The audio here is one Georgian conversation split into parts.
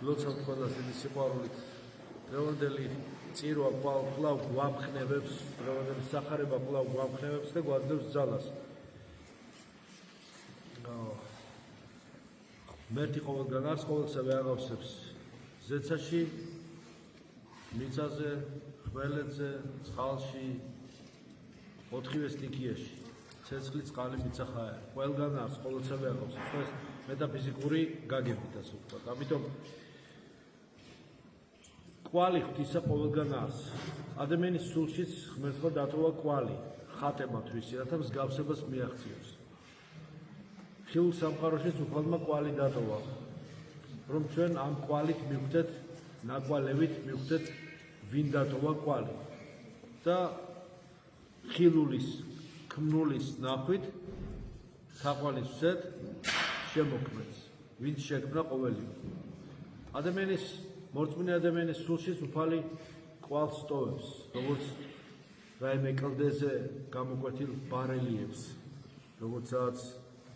გლოცავთ ყველას დიდი სიყვარულით. დღევანდელი წირვა კვლავ გვამხნევებს, დღევანდელი სახარება კვლავ გვამხნევებს და გვაძლევს ძალას. მერტი ყოველგან არს, ყოველსავე აღავსებს ზეცაში, მიწაზე, ხველეთზე, წყალში, ოთხივე სტიქიაში. ცეცხლი, წყალი, მიწა, ჰაერი. ყველგან არს, ყოველსავე აღავსებს. ეს მეტაფიზიკური გაგებით ასე ვთქვათ. ამიტომ კვალი ღვთისა ყოველგან არს. ადამიანის სულშიც ღმერთმა დატოვა კვალი, ხატება თვისი, რათა მსგავსებას მიაღწიოს. ხილულ სამყაროშიც უფალმა კვალი დატოვა, რომ ჩვენ ამ კვალით მივხვდეთ, ნაკვალევით მივხვდეთ, ვინ დატოვა კვალი. და ხილულის, ქმნულის ნახვით თაყვანის ვსეთ შემოქმნეს, ვინც შექმნა ყოველივე. ადამიანის მორწმუნე ადამიანის სულშიც უფალი კვალს ტოვებს, როგორც რაიმე კლდეზე გამოკვეთილ ბარელიებს, როგორცაც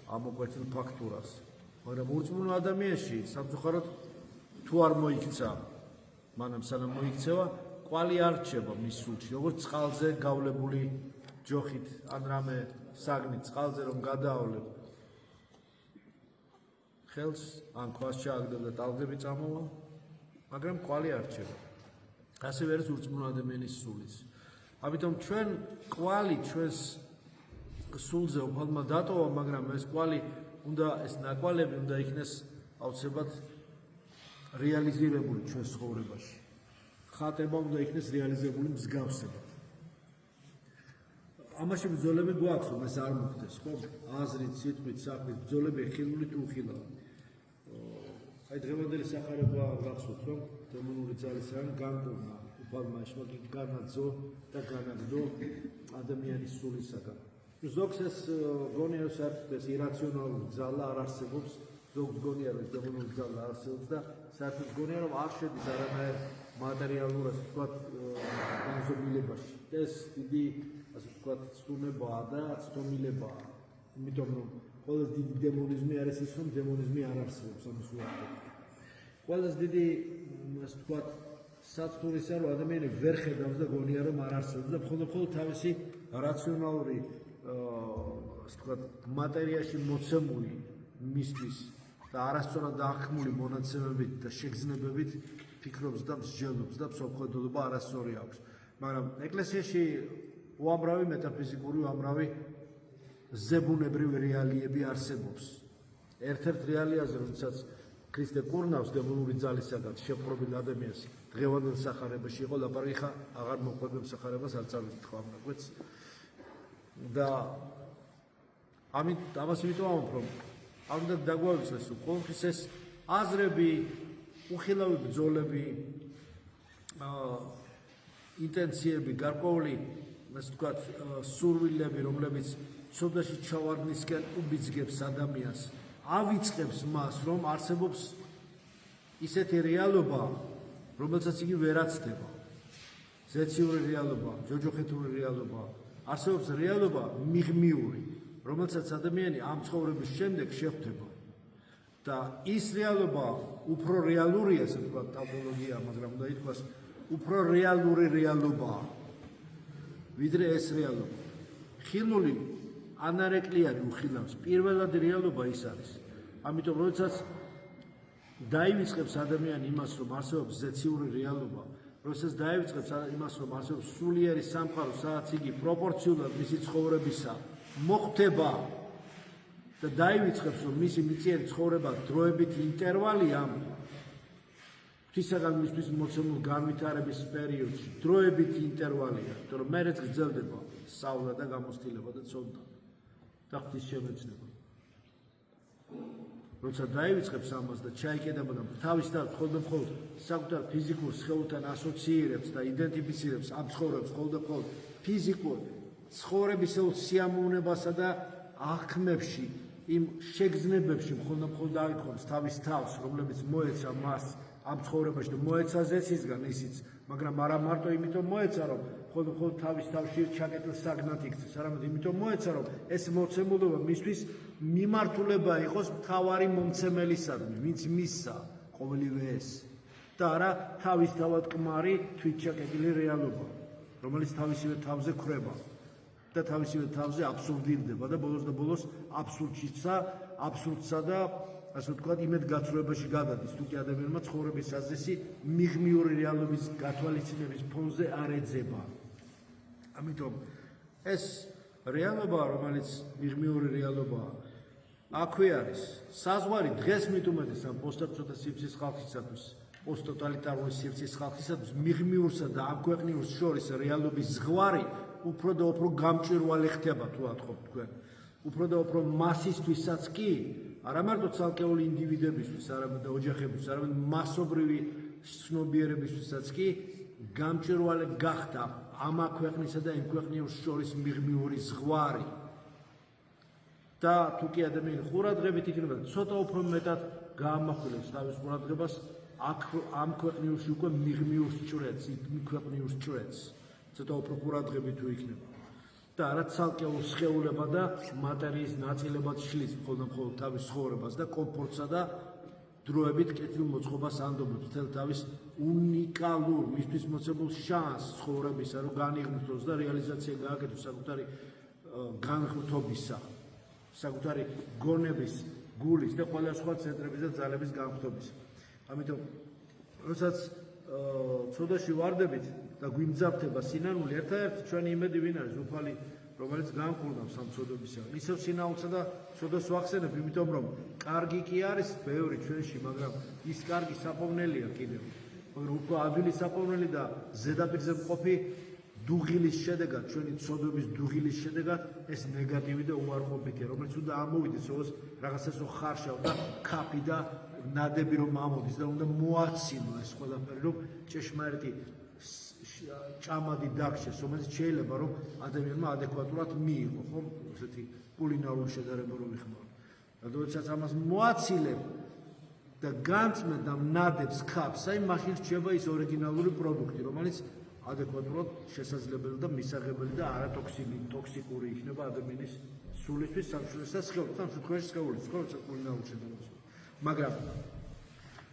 ამოკვეთილ ფაქტურას. მაგრამ მორწმუნე ადამიანში სამწუხაროდ თუ არ მოიქცა, მანამ სანამ მოიქცევა, კვალი არ რჩება მის სულში, როგორც წყალზე გავლებული ჯოხით ან რამე საგნით წყალზე რომ გადაავლებ ხელს ან ქვას ჩააგდებ და ტალღები წამოვა, მაგრამ კვალი არ რჩება. ასევე არის ურწმუნო ადამიანის სულიც. ამიტომ ჩვენ კვალი ჩვენს სულზე უფალმა დატოვა, მაგრამ ეს კვალი უნდა, ეს ნაკვალები უნდა იქნეს აუცილებლად რეალიზირებული ჩვენს ცხოვრებაში. ხატება უნდა იქნეს რეალიზებული მსგავსება. ამაში ბრძოლები გვაქვს, რომ ეს არ მოხდეს, ხო? აზრით, სიტყვით, საქმით, ბრძოლები ხილული თუ უხილავი. აი დღევანდელი სახარება გახსოვთ, რომ დემონური ძალისაგან განკურნა უფალმა იშმაკი განაძო და განაგდო ადამიანის სულისაგან. ზოგს ეს გონია, რომ საერთოდ ეს ირაციონალური ძალა არ არსებობს, ზოგს გონია, რომ დემონური ძალა არსებობს და საერთოდ გონია, რომ არ შედის არანაირ მატერიალურ, ასე ვთქვათ, განზომილებაში. ეს დიდი, ასე ვთქვათ, ცდუნებაა და ცდომილებაა. იმიტომ რომ ყველაზე დიდი დემონიზმი არის ის, რომ დემონიზმი არ არსებობს ამის უარყოფით. ყველაზე დიდი, ასე ვთქვათ, საცდურისა, რომ ადამიანი ვერ ხედავს და გონია, რომ არ არსებობს და მხოლოდ თავისი რაციონალური, ასე ვთქვათ, მატერიაში მოცემული მისთვის და არასწორად დაახმული მონაცემებით და შეგრძნებებით ფიქრობს და მსჯელობს და მსოფლმხედველობა არასწორი აქვს. მაგრამ ეკლესიაში უამრავი მეტაფიზიკური, უამრავი ზებუნებრივი რეალიები არსებობს. ერთ-ერთ რეალიაზე, როდესაც ქრისტე კურნავს დემონური ძალისაგან შეპყრობილ ადამიანს, დღევანდელ სახარებაში იყო ლაპარაკი, ხა აღარ მოყვებებ სახარებას, არ წავიდით ხო ამ ნაკვეთს. და ამას იმიტომ ამბობ, რომ არ უნდა დაგვავიწყდეს ყოველთვის ეს აზრები, უხილავი ბრძოლები, ინტენციები, გარკვეული, ასე ვთქვათ, სურვილები, რომლებიც ცოდვაში ჩავარდნისკენ უბიძგებს ადამიანს, ავიწყებს მას, რომ არსებობს ისეთი რეალობა, რომელსაც იგი ვერ აცდება. ზეციური რეალობა, ჯოჯოხეთური რეალობა, არსებობს რეალობა მიღმიური, რომელსაც ადამიანი ამ ცხოვრების შემდეგ შეხვდება. და ის რეალობა უფრო რეალურია, ასე ვთქვათ, ტავტოლოგია, მაგრამ უნდა ითქვას, უფრო რეალური რეალობაა, ვიდრე ეს რეალობა. ხილული ანარეკლიანი უხილავს, პირველად რეალობა ის არის. ამიტომ როდესაც დაივიწყებს ადამიანი იმას, რომ არსებობს ზეციური რეალობა, როდესაც დაივიწყებს იმას, რომ არსებობს სულიერი სამყარო, სადაც იგი პროპორციულად მისი ცხოვრებისა მოხდება და დაივიწყებს, რომ მისი მიწიერი ცხოვრება დროებით ინტერვალია ღვთისაგან მისთვის მოცემულ განვითარების პერიოდში, დროებით ინტერვალია, იმიტომ რომ მერეც გრძელდება სწავლა და გამოცდილება და ცოდნა და ღვთის შემეცნება. როცა დაივიწყებს ამას და ჩაიკედება და თავისთავად მხოლოდ საკუთარ ფიზიკურ სხეულთან ასოცირებს და იდენტიფიცირებს ამ ცხოვრებას მხოლოდ ფიზიკურ ცხოვრებისეულ სიამოვნებასა და აღქმებში, იმ შეგრძნებებში მხოლოდ აიქონს თავის თავს, რომლებიც მოეცა მას ამ ცხოვრებაში და მოეცა ზეცისგან ისიც, მაგრამ არა მარტო იმიტომ მოეცა, რომ მხოლოდ თავის თავში ჩაკეტილ საგნად იქცეს, არამედ იმიტომ მოეცა, რომ ეს მოცემულობა მისთვის მიმართულება იყოს მთავარი მომცემელისადმი, ვინც მისცა, ყოველივე ეს და არა თავისთავად კმარი თვითჩაკეტილი რეალობა, რომელიც თავისივე თავზე ხრება და თავისივე თავზე აბსურდირდება და ბოლოს და ბოლოს აბსურდსა და ასე ვთქვათ იმედგაცრუებაში გადადის, თუ კი ადამიანმა ცხოვრების აზრისი მიღმიური რეალობის გათვალისწინების ფონზე არ ეძება. ამიტომ ეს რეალობა, რომელიც მიღმიური რეალობაა, აქვე არის საზღვარი დღეს მით უმეტეს ამ პოსტაბჭოთა სივრცის ხალხისათვის, პოსტტოტალიტარული სივრცის ხალხისათვის მიღმიურსა და ამ ქვეყნიურს შორის რეალობის ზღვარი უფრო და უფრო გამჭვირვალე ხდება, თუ ათხოვთ თქვენ. უფრო და უფრო მასისთვისაც კი, არა მარტო ცალკეული ინდივიდებისთვის, არამედ და ოჯახებისთვის, არამედ მასობრივი ცნობიერებისთვისაც კი გამჭვირვალე გახდა ამ ქვეყნისა და იმ ქვეყნიურს შორის მიღმიური ზღვარი. და თუ კი ადამიანი ყურადღებით იქნება, ცოტა უფრო მეტად გაამახვილებს თავის ყურადღებას ამ ქვეყნიურში უკვე მიღმიურს ჭრეთს, იმ ქვეყნიურს ჭრეთს. ცოტა უფრო ყურადღებით თუ იქნება. და არა ცალკეულ სხეულება და მატერიის ნაწილებად შლის მხოლოდ თავის ცხოვრებას და კომფორტსა და დროებით კეთილმოწყობას ანდობებს მთელ თავის უნიკალურ მისთვის მოცემულ შანსს ცხოვრებისა, რომ განიღმოს და რეალიზაცია გააკეთოს საკუთარი განხრთობისა, საკუთარი გონების, გულის და ყველა სხვა ცენტრების და ძალების განხრთობისა. ამიტომ როდესაც ცოდაში ვარდებით და გვიმძაფრდება სინანული, ერთადერთი ჩვენი იმედი ვინ არის უფალი, რომელიც განკურნავს ამ ცოდობისაგან. ისევ სინაულსა და ცოდას ვახსენებ, იმიტომ რომ კარგი კი არის ბევრი ჩვენში, მაგრამ ის კარგი საფოვნელია კიდევ. მაგრამ უფრო ადვილი საფოვნელი და ზედაპირზე მყოფი დუღილის შედეგად, ჩვენი ცოდობის დუღილის შედეგად ეს ნეგატივი და უარყოფითია, რომელიც უნდა ამოვიდეს როგორც რაღაცასო ხარშავ და ქაფი და ნადები რომ ამოდის და უნდა მოაცინო ეს ყველაფერი, რომ ჭეშმარიტი ჭამადი დაგშეს, რომელიც შეიძლება რომ ადამიანმა ადეკვატურად მიიღო, ხო, ესეთი კულინარული შედარება რომ იხმარო. როდესაც ამას მოაცილებ და განწმენ და ნადებს ქაფს, აი მაშინ რჩება ის ორიგინალური პროდუქტი, რომელიც ადეკვატურად შესაძლებელი და მისაღებელი და არატოქსიკური იქნება ადამიანის სულისთვის, სამშობლოს და სხეულს, ამ შემთხვევაში სხეულის, ხო, კულინარული შედარება. მაგრამ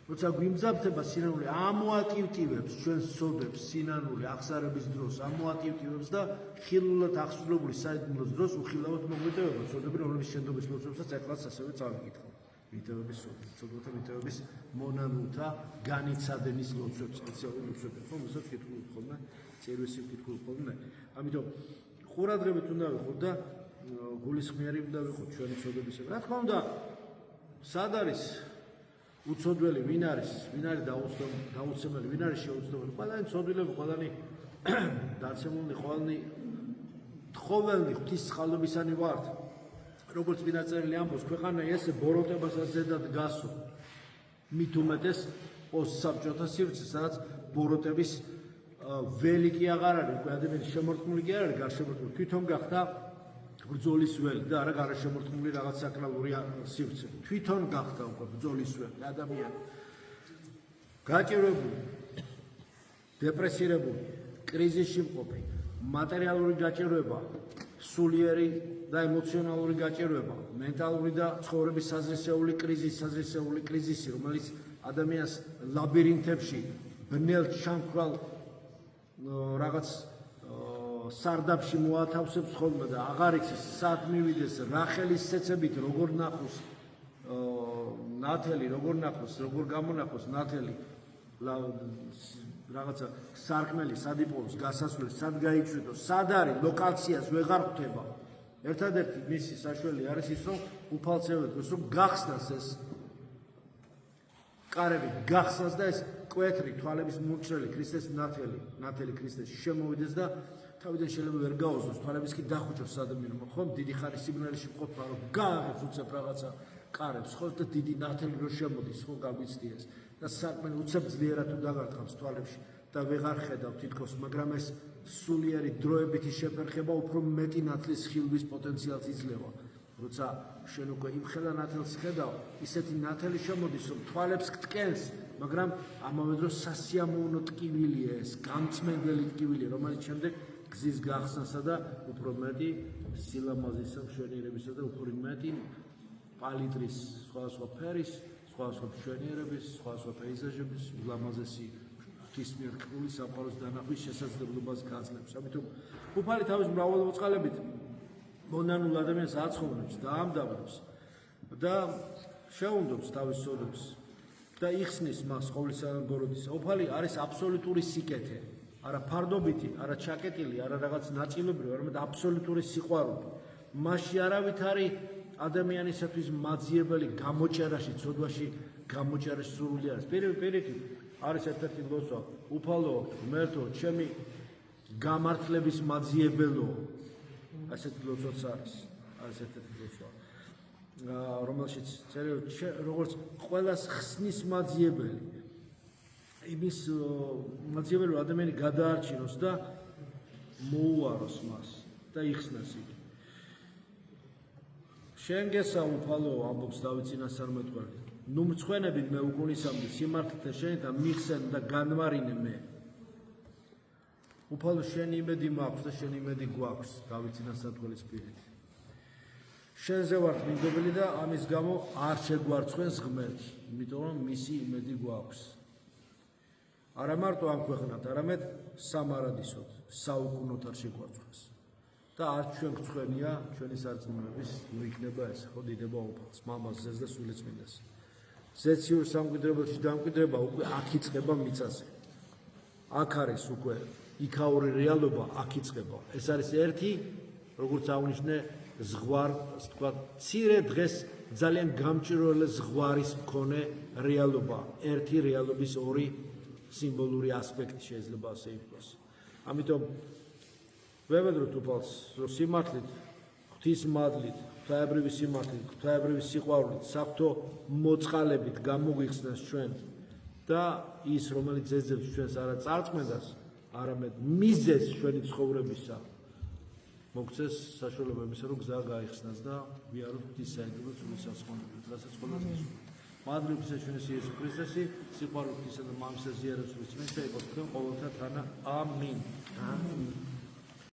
როცა გვიმძაფრდება სინანული, ამოატივტივებს ჩვენს ცოდებს სინანული აღსარების დროს, ამოატივტივებს და ხილულად აღსრულებული საიდუმლოს დროს უხილავად მოგვეტევება ცოდები, რომლის შენდობის ლოცვებსაც ახლაც ასევე წავიკითხავ. მიტევების ცოდვათა მიტევების მონანულთა განიცადენის ლოცვებს, სპეციალური ლოცვები, ხო, მოსაც კითხული ხოლმე, წერვისი კითხული ხოლმე. ამიტომ ყურადღებით უნდა ვიყოთ და გულისხმიერი უნდა ვიყოთ ჩვენი ცოდებისაგან. რა თქმა უნდა, სად არის უცოდველი, ვინ არის დაუცემელი, ვინ არის შეუცდომელი, ყველანი ცოდვილები, ყველანი დაცემულნი, ყოველნი ღვთისწყალობისანი ვართ. როგორც წინაწერილი ამბობს, ქვეყანა ესე ბოროტებასაც ზედად გასო. მით უმეტეს პოსტსაბჭოთა სივრცე, სადაც ბოროტების ველი კი აღარ არის, უკვე ადამიანის შემორტყმული კი არ არის, გარშემორტყმული, თვითონ გახდა ბრძოლის ველი და არა გარშემორტყმული რაღაც საკრალური სივრცე. თვითონ გახდა უკვე ბრძოლის ველი ადამიანი. გაჭირვებული, დეპრესირებული, კრიზისში მყოფი, მატერიალური გაჭირვება, სულიერი და ემოციონალური გაჭირვება, მენტალური და ცხოვრების საზრისეული კრიზისი, რომელიც ადამიანს ლაბირინთებში, ბნელ ჩამქრალ რაღაც სარდაფში მოათავსებს ხოლმე და აღარ იცის სად მივიდეს, რა ხელის ცეცებით როგორ ნახოს ნათელი, როგორ გამონახოს ნათელი, რაღაცა სარკმელი სად იპოვოს, გასასვლელი სად გაიჩვიდოს, სად არის ლოკაციას ვეღარ ხვდება. ერთადერთი მისი საშველი არის ის, რომ უფალცევად დროს რომ გახსნას ეს კარები, გახსნას და ეს კვეთრი თვალების მურჭრელი ქრისტეს ნათელი ქრისტეში შემოვიდეს და თავიდან შეიძლება ვერ გაუზროს, თვალების კი დახუჭოს ადამიანმა, ხომ დიდი ხანი სიბნელეში მყოფა, რომ გააღებს უცებ რაღაცა კარებს, ხო და დიდი ნათელი რო შემოდის, ხო გაგვიცდიეს და სარკმელი უცებ ძლიერად თუ დაგარტყამს თვალებში და ვეღარ ხედავ თითქოს, მაგრამ ეს სულიერი დროებითი შეფერხება უფრო მეტი ნათლის ხილვის პოტენციალს იძლევა. როცა შენ უკვე იმხელა ნათელს ხედავ, ისეთი ნათელი შემოდის, რომ თვალებს გტკენს, მაგრამ ამავე დროს სასიამოვნო ტკივილია ეს, გამწმენდელი ტკივილია, რომელიც შემდეგ გზის გახსნასა და უფრო მეტი სილამაზისა, მშვენიერებისა და უფრო მეტი პალიტრის სხვადასხვა ფერის, სხვადასხვა მშვენიერების, სხვადასხვა პეიზაჟების, ულამაზესი ღვთისმიერ ყრული სამყაროს დანახვის შესაძლებლობას გაძლევს. ამიტომ უფალი თავის მრავალმოწყალებით მონანულ ადამიანს აცხოვნებს და ამდავრებს და შეუნდობს თავის სოდებს და იხსნის მას ყოვლისა გოროდისა. უფალი არის აბსოლუტური სიკეთე, არა ფარდობითი, არა ჩაკეტილი, არა რაღაც ნაწილობრივი, არამედ აბსოლუტური სიყვარული. მასში არავით არის ადამიანისათვის მაძიებელი გამოჭერაში, ცოდვაში, გამოჭერაში სურვილი არის. პირიქით არის ერთ-ერთი ლოცვა, უფალო, ღმერთო, ჩემი გამართლების მაძიებელო. ასეთი ლოცვაც არის ერთ-ერთი ლოცვა, რომელშიც წერია როგორც ყველას ხსნის მაძიებელი. იმის მაძიებელი ადამიანი გადაარჩინოს და მოუაროს მას და იხსნას იგი. შენ გესა უფალო, ამბობს დავით წინასწარმეტყველი, ნუ მწვენებით მე უკუნისამდე სიმართლეთა შენითა მიხსენ და განვარინე მე. უფალო, შენი იმედი მაქვს და შენი იმედი გვაქვს, დავით წინასწარმეტყველის პირით. შენზე ვართ მინდობილი და ამის გამო არ შეგვარცხვენს ღმერთი, იმიტომ რომ მისი იმედი გვაქვს. არა მარტო ამ ქვეყნად, არამედ სამარადისოდ, საუკუნოდ არ შეგვარცხვენს. და არც ჩვენ გწვენია ჩვენი სარწმუნოების ნუ იქნება ეს, ხო დიდება უფალს, მამას, ზეს და სულიწმინდას. ზეციურ სამკვიდრებელში დამკვიდრება უკვე აქ იწყება მიწაზე. აქ არის უკვე იქაური რეალობა, აქ იწყება. ეს არის ერთი, როგორც აღნიშნე, ზღვარ, ასე თქვა, მცირე დღეს ძალიან გამჭვირვალე ზღვარის მქონე რეალობა. ერთი რეალობის ორი სიმბოლური ასპექტი შეიძლება ასე ითქვას. ამიტომ ვებედროთ უფალს, რომ სიმართლით, ღვთის მადლით, ღვთაებრივი სიმართლით, ღვთაებრივი სიყვარულით, საღვთო მოწყალებით გამოგვიხსნას ჩვენ და ის, რომელიც ეძებს ჩვენს არა წარწმენას, არამედ მიზეზს ჩვენი ცხოვრებისა, მოგცეს საშუალება იმისა, რომ გზა გაიხსნას და ვიაროთ ღვთის საიდუმლო სული სასწაულებით, რასაც ყველას გასურვებთ. მადლობთ ჩვენს იესო ქრისტესი, სიყვარული ღვთისა და მამისა ზიარებს უსმენს და იყოს თქვენ ყოველთა თანა. ამინ.